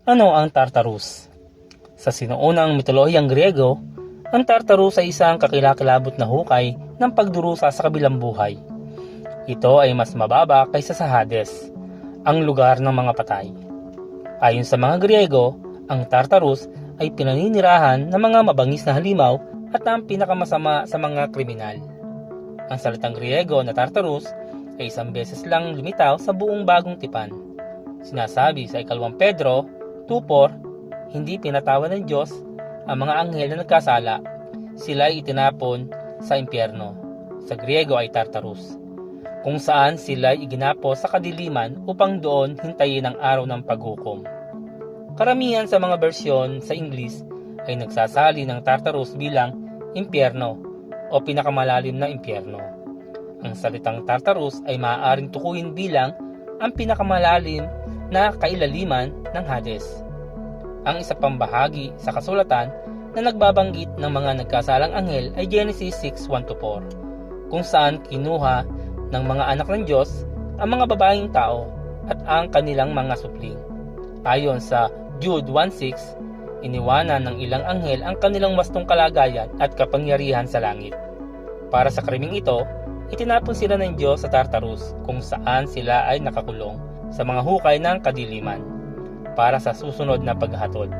Ano ang Tartarus? Sa sinuunang mitolohiyang Griego, ang Tartarus ay isang kakilakilabot na hukay ng pagdurusa sa kabilang buhay. Ito ay mas mababa kaysa sa Hades, ang lugar ng mga patay. Ayon sa mga Griego, ang Tartarus ay pinaninirahan ng mga mabangis na halimaw at ang pinakamasama sa mga kriminal. Ang salitang Griego na Tartarus ay isang beses lang lumitaw sa buong Bagong Tipan. Sinasabi sa 2 Pedro 2:4, hindi pinatawad ng Diyos ang mga anghel na nagkasala. Sila ay itinapon sa impyerno. Sa Griego ay Tartarus, kung saan sila ay iginapos sa kadiliman upang doon hintayin ang araw ng paghukom. Karamihan sa mga bersyon sa Ingles ay nagsasali ng Tartarus bilang impyerno o pinakamalalim na impyerno. Ang salitang Tartarus ay maaaring tukuyin bilang ang pinakamalalim na kailaliman ng Hades. Ang isa pang bahagi sa kasulatan na nagbabanggit ng mga nagkasalang anghel ay Genesis 6:1-4, kung saan kinuha ng mga anak ng Diyos ang mga babaeng tao at ang kanilang mga supling. Ayon sa Jude 1:6, iniwanan ng ilang anghel ang kanilang wastong kalagayan at kapangyarihan sa langit. Para sa krimeng ito, itinapon sila ng Diyos sa Tartarus, kung saan sila ay nakakulong sa mga hukay ng kadiliman para sa susunod na paghatol.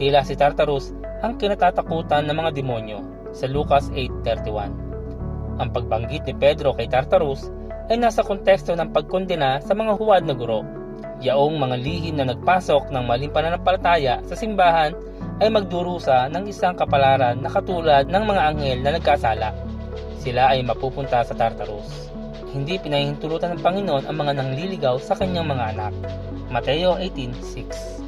Tila si Tartarus ang kinatatakutan ng mga demonyo sa Lucas 8:31. Ang pagbanggit ni Pedro kay Tartarus ay nasa konteksto ng pagkondena sa mga huwad na guro. Yaong mga lihim na nagpasok ng maling pananampalataya sa simbahan ay magdurusa ng isang kapalaran na katulad ng mga anghel na nagkasala. Sila ay mapupunta sa Tartarus. Hindi pinahihintulutan ng Panginoon ang mga nangliligaw sa kanyang mga anak. Mateo 18:6.